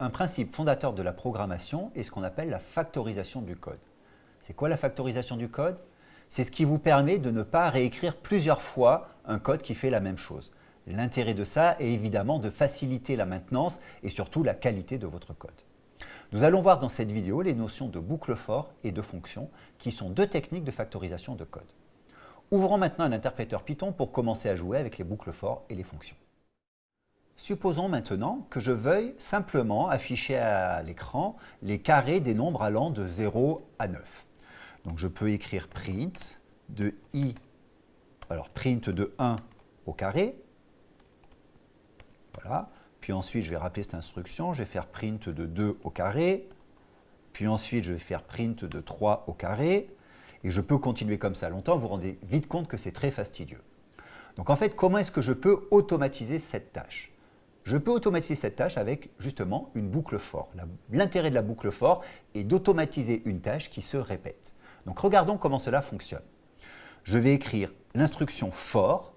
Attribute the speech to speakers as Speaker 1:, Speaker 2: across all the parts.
Speaker 1: Un principe fondateur de la programmation est ce qu'on appelle la factorisation du code. C'est quoi la factorisation du code? C'est ce qui vous permet de ne pas réécrire plusieurs fois un code qui fait la même chose. L'intérêt de ça est évidemment de faciliter la maintenance et surtout la qualité de votre code. Nous allons voir dans cette vidéo les notions de boucle for et de fonction qui sont deux techniques de factorisation de code. Ouvrons maintenant un interpréteur Python pour commencer à jouer avec les boucles for et les fonctions. Supposons maintenant que je veuille simplement afficher à l'écran les carrés des nombres allant de 0 à 9. Donc je peux écrire print de i, alors print de 1 au carré, voilà. Puis ensuite je vais rappeler cette instruction, je vais faire print de 2 au carré, puis ensuite je vais faire print de 3 au carré, et je peux continuer comme ça longtemps, vous vous rendez vite compte que c'est très fastidieux. Donc en fait, comment est-ce que je peux automatiser cette tâche? Je peux automatiser cette tâche avec justement une boucle for. L'intérêt de la boucle for est d'automatiser une tâche qui se répète. Donc regardons comment cela fonctionne. Je vais écrire l'instruction for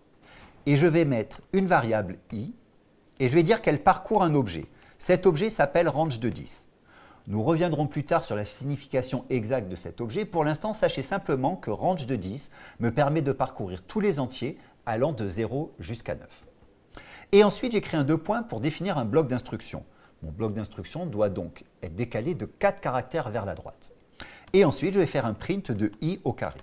Speaker 1: et je vais mettre une variable i et je vais dire qu'elle parcourt un objet. Cet objet s'appelle range de 10. Nous reviendrons plus tard sur la signification exacte de cet objet. Pour l'instant, sachez simplement que range de 10 me permet de parcourir tous les entiers allant de 0 jusqu'à 9. Et ensuite, j'écris un 2 points pour définir un bloc d'instruction. Mon bloc d'instruction doit donc être décalé de 4 caractères vers la droite. Et ensuite, je vais faire un print de i au carré.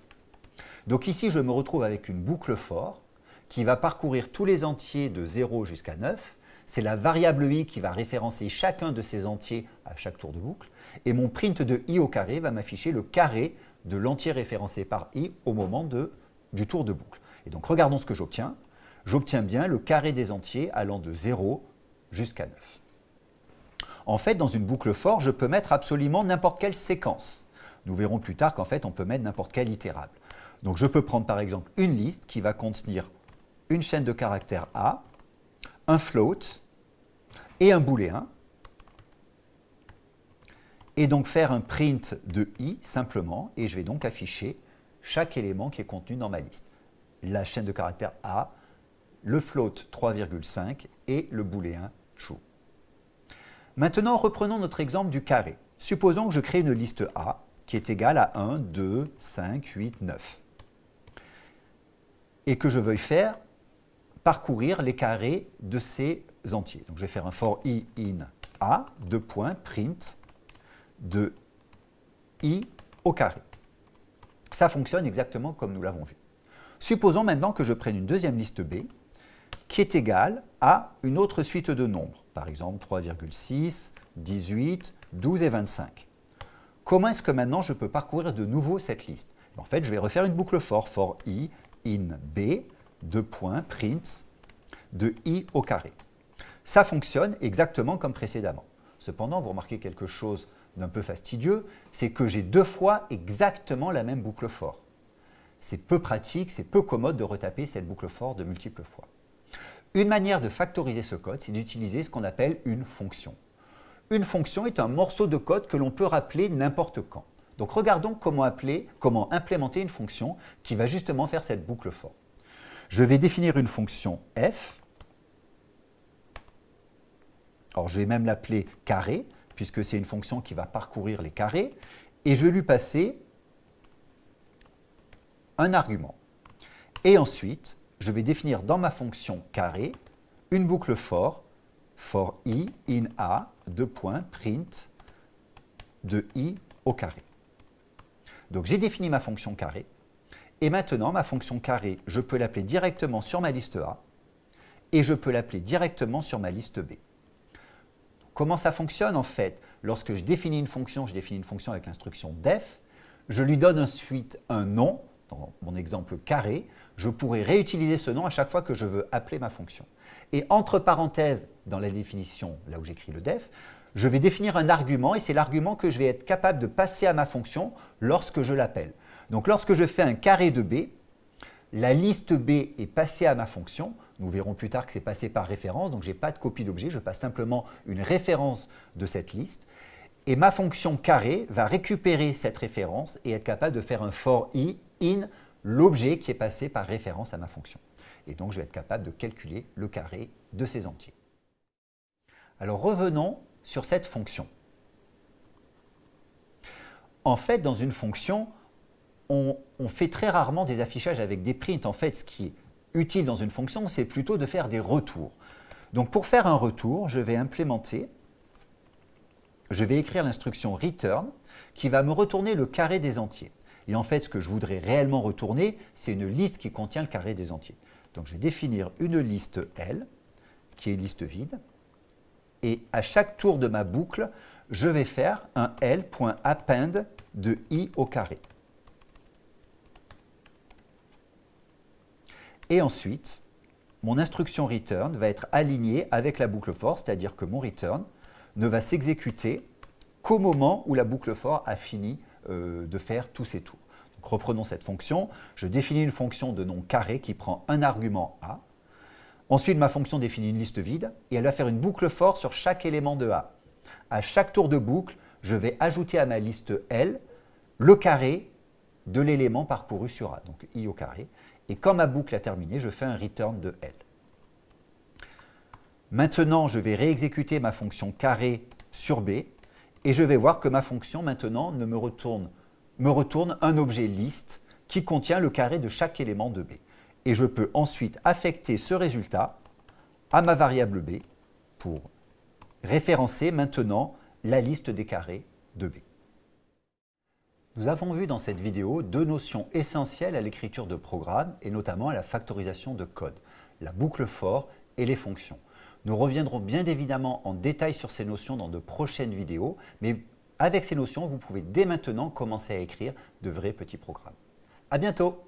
Speaker 1: Donc ici, je me retrouve avec une boucle for qui va parcourir tous les entiers de 0 jusqu'à 9. C'est la variable i qui va référencer chacun de ces entiers à chaque tour de boucle. Et mon print de i au carré va m'afficher le carré de l'entier référencé par i au moment du tour de boucle. Et donc, regardons ce que j'obtiens. J'obtiens bien le carré des entiers allant de 0 jusqu'à 9. En fait, dans une boucle for, je peux mettre absolument n'importe quelle séquence. Nous verrons plus tard qu'en fait, on peut mettre n'importe quel itérable. Donc, je peux prendre par exemple une liste qui va contenir une chaîne de caractères A, un float et un booléen. Et donc faire un print de i simplement, et je vais donc afficher chaque élément qui est contenu dans ma liste. La chaîne de caractères A, le float 3,5 et le booléen true. Maintenant, reprenons notre exemple du carré. Supposons que je crée une liste A qui est égale à 1, 2, 5, 8, 9. Et que je veuille faire parcourir les carrés de ces entiers. Donc je vais faire un for i in A, 2 points, print de i au carré. Ça fonctionne exactement comme nous l'avons vu. Supposons maintenant que je prenne une deuxième liste B qui est égale à une autre suite de nombres, par exemple 3,6, 18, 12 et 25. Comment est-ce que maintenant je peux parcourir de nouveau cette liste? En fait, je vais refaire une boucle for i in B, 2 points, print de i au carré. Ça fonctionne exactement comme précédemment. Cependant, vous remarquez quelque chose d'un peu fastidieux, c'est que j'ai deux fois exactement la même boucle for. C'est peu pratique, c'est peu commode de retaper cette boucle for de multiples fois. Une manière de factoriser ce code, c'est d'utiliser ce qu'on appelle une fonction. Une fonction est un morceau de code que l'on peut rappeler n'importe quand. Donc regardons comment implémenter une fonction qui va justement faire cette boucle for. Je vais définir une fonction f. Alors je vais même l'appeler carré, puisque c'est une fonction qui va parcourir les carrés, et je vais lui passer un argument. Et ensuite, je vais définir dans ma fonction carré une boucle for i in A, 2 points, print de i au carré. Donc j'ai défini ma fonction carré, et maintenant ma fonction carré, je peux l'appeler directement sur ma liste A, et je peux l'appeler directement sur ma liste B. Comment ça fonctionne en fait? Lorsque je définis une fonction avec l'instruction def, je lui donne ensuite un nom, dans mon exemple carré, je pourrais réutiliser ce nom à chaque fois que je veux appeler ma fonction. Et entre parenthèses, dans la définition, là où j'écris le def, je vais définir un argument et c'est l'argument que je vais être capable de passer à ma fonction lorsque je l'appelle. Donc lorsque je fais un carré de B, la liste B est passée à ma fonction. Nous verrons plus tard que c'est passé par référence, donc je n'ai pas de copie d'objet, je passe simplement une référence de cette liste. Et ma fonction carré va récupérer cette référence et être capable de faire un for i in l'objet qui est passé par référence à ma fonction. Et donc je vais être capable de calculer le carré de ces entiers. Alors revenons sur cette fonction. En fait, dans une fonction, on fait très rarement des affichages avec des prints. En fait, ce qui est utile dans une fonction, c'est plutôt de faire des retours. Donc pour faire un retour, je vais écrire l'instruction return qui va me retourner le carré des entiers. Et en fait, ce que je voudrais réellement retourner, c'est une liste qui contient le carré des entiers. Donc je vais définir une liste L, qui est une liste vide. Et à chaque tour de ma boucle, je vais faire un L.append de i au carré. Et ensuite, mon instruction return va être alignée avec la boucle for, c'est-à-dire que mon return ne va s'exécuter qu'au moment où la boucle for a fini de faire tous ses tours. Donc, reprenons cette fonction. Je définis une fonction de nom carré qui prend un argument A. Ensuite, ma fonction définit une liste vide et elle va faire une boucle for sur chaque élément de A. À chaque tour de boucle, je vais ajouter à ma liste L le carré de l'élément parcouru sur A, donc i au carré. Et quand ma boucle a terminé, je fais un return de L. Maintenant, je vais réexécuter ma fonction carré sur B et je vais voir que ma fonction maintenant me retourne un objet liste qui contient le carré de chaque élément de B. Et je peux ensuite affecter ce résultat à ma variable B pour référencer maintenant la liste des carrés de B. Nous avons vu dans cette vidéo deux notions essentielles à l'écriture de programmes et notamment à la factorisation de code, la boucle for et les fonctions. Nous reviendrons bien évidemment en détail sur ces notions dans de prochaines vidéos, mais avec ces notions, vous pouvez dès maintenant commencer à écrire de vrais petits programmes. À bientôt!